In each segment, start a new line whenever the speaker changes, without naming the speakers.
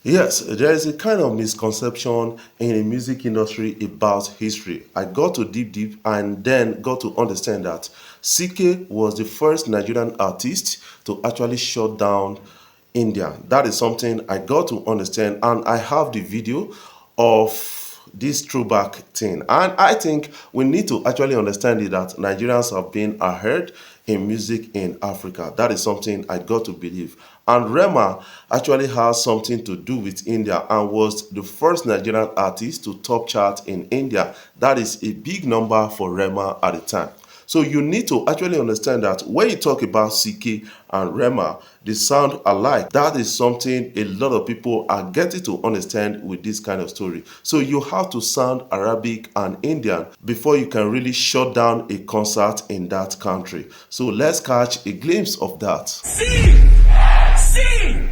Yes, there is a kind of misconception in the music industry about history. I got to deep and then got to understand that CK was the first Nigerian artist to actually shut down India. That is something I got to understand, and I have the video of this throwback thing. And I think we need to actually understand it that Nigerians have been ahead in music in Africa. That is something I got to believe. And Rema actually has something to do with India and was the first Nigerian artist to top chart in India. That is a big number for Rema at the time. So you need to actually understand that when you talk about CK and Rema, they sound alike. That is something a lot of people are getting to understand with this kind of story. So you have to sound Arabic and Indian before you can really shut down a concert in that country. So let's catch a glimpse of that.
See, see,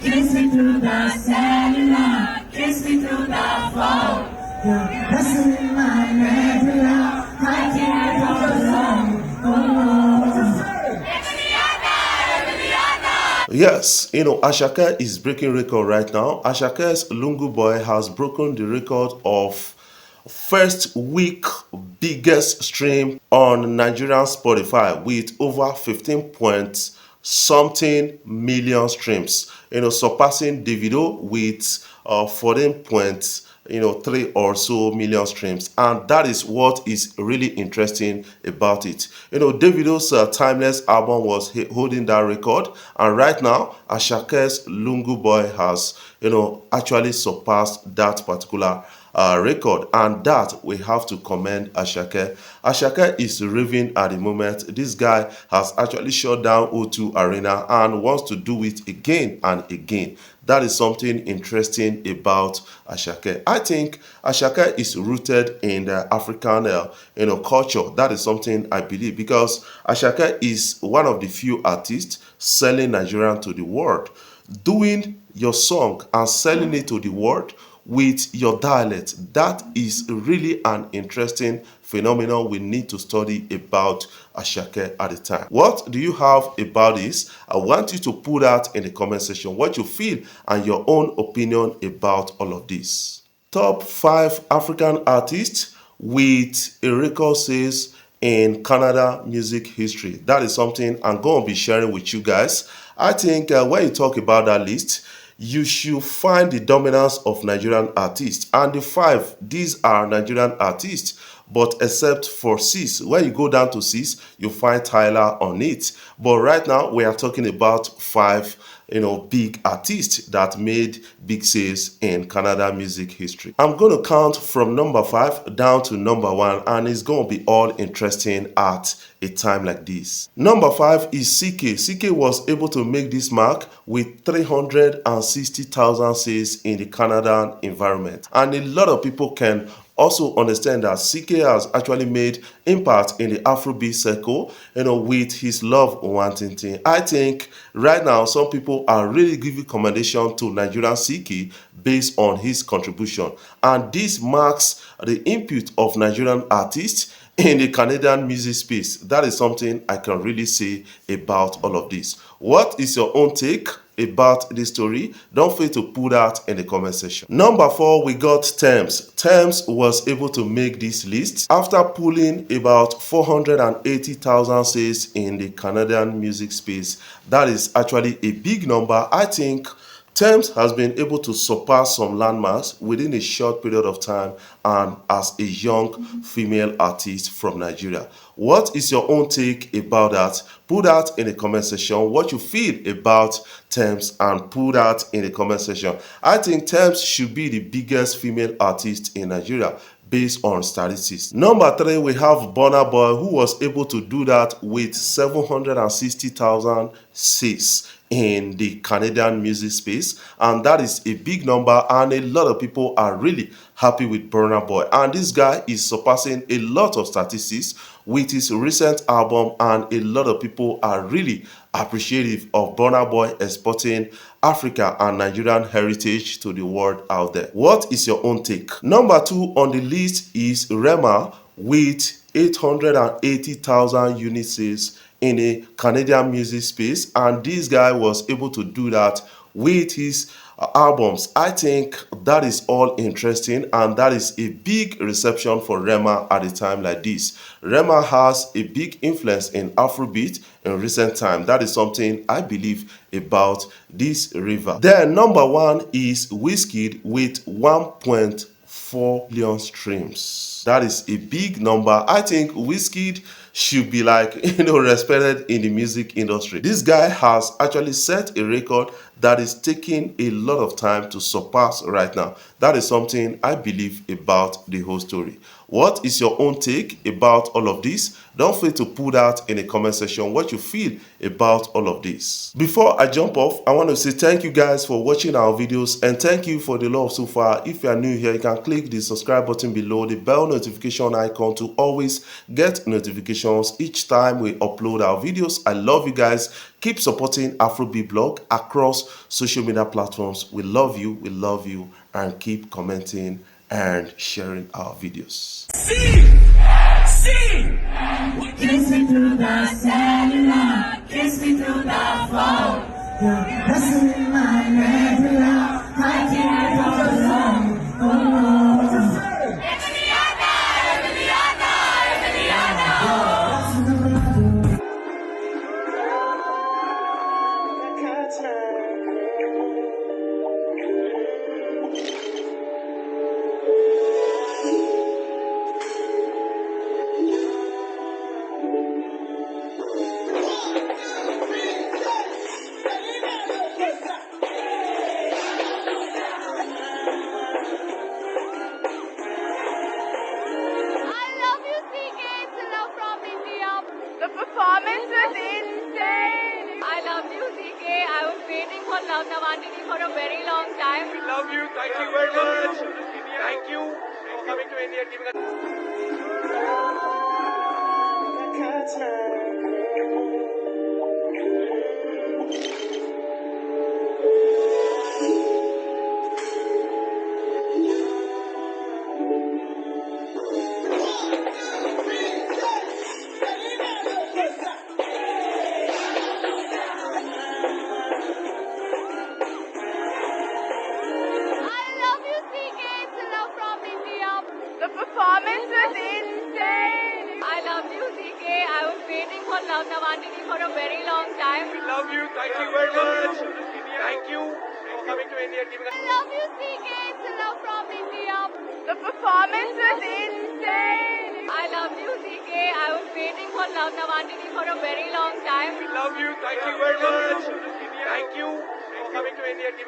kiss me through the cellular, kiss me through the phone. You're messing in my nebula, I can't go alone.
Yes, Ashake is breaking record right now. Ashake's Lungu Boy has broken the record of first week biggest stream on Nigerian Spotify with over 15 point something million streams, surpassing Davido with 14 point 3 or so million streams, and that is what is really interesting about it. Davido's timeless album was holding that record, and right now Ashake's Lungu Boy has actually surpassed that particular record, and that we have to commend Ashake. Ashake is raving at the moment. This guy has actually shut down O2 Arena and wants to do it again and again. That is something interesting about Ashake. I think Ashake is rooted in the African culture. That is something I believe, because Ashake is one of the few artists selling Nigerian to the world. Doing your song and selling it to the world with your dialect, that is really an interesting phenomenon we need to study about Ashake at the time. What do you have about this? I want you to put that in the comment section, what you feel and your own opinion about all of this. Top 5 African artists with a record sales in Canada music history. That is something I'm going to be sharing with you guys. I think when you talk about that list, you should find the dominance of Nigerian artists. And the 5, these are Nigerian artists, but except for Sis. When you go down to Sis, you find Tyler on it. But right now, we are talking about 5 big artists that made big sales in Canada music history. I'm going to count from number 5 down to number 1, and it's going to be all interesting at a time like this. Number 5 is CK. CK was able to make this mark with 360,000 sales in the Canadian environment. And a lot of people can also understand that CK has actually made impact in the Afrobeat circle, with his love wanting thing. I think right now some people are really giving commendation to Nigerian CK based on his contribution, and this marks the input of Nigerian artists in the Canadian music space. That is something I can really say about all of this. What is your own take about this story? Don't fail to put that in the comment section. Number 4, we got Thames. Thames was able to make this list after pulling about 480,000 sales in the Canadian music space. That is actually a big number. I think Thames has been able to surpass some landmarks within a short period of time, and as a young female artist from Nigeria. What is your own take about that? Put that in the comment section, what you feel about Thames, and put that in the comment section. I think Thames should be the biggest female artist in Nigeria based on statistics. Number 3, we have Burna Boy, who was able to do that with 760,000 sales in the Canadian music space, and that is a big number, and a lot of people are really happy with Burna Boy. And this guy is surpassing a lot of statistics with his recent album, and a lot of people are really appreciative of Burna Boy exporting Africa and Nigerian heritage to the world out there. What is your own take? Number 2 on the list is Rema with 880,000 unit sales in a Canadian music space, and this guy was able to do that with his albums. I think that is all interesting, and that is a big reception for Rema at a time like this. Rema has a big influence in Afrobeat in recent time. That is something I believe about this river. Then number one is Wizkid with 1.4 billion streams. That is a big number. I think Wizkid should be like respected in the music industry. This guy has actually set a record that is taking a lot of time to surpass right now. That is something I believe about the whole story. What is your own take about all of this? Don't forget to put out in the comment section what you feel about all of this. Before I jump off, I want to say thank you guys for watching our videos, and thank you for the love so far. If you are new here, you can click the subscribe button below, the bell notification icon to always get notifications each time we upload our videos. I love you guys. Keep supporting Afrobeat blog across social media platforms. We love you, and keep commenting and sharing our videos.
Sing! Sing! Kiss me through the cellular, kiss me through the phone. You're messing in my nebula, I can't go alone. Emiliana, Emiliana, Emiliana. The performance was insane. I love you, CK. I was waiting for Love Navandini for a very long time.
We love you. Thank you very much. Thank you for coming to India and giving
The performance was insane. I love you, CK. I was waiting for Love Navandini for a very long time.
We love you. Thank you very much. Thank you for coming to India and giving
I love you, CK. It's love from India. The performance was insane. I love you, CK. I was waiting for Love Navandini for a very long time.
We love you. Thank you very much. Thank you for coming to India and giving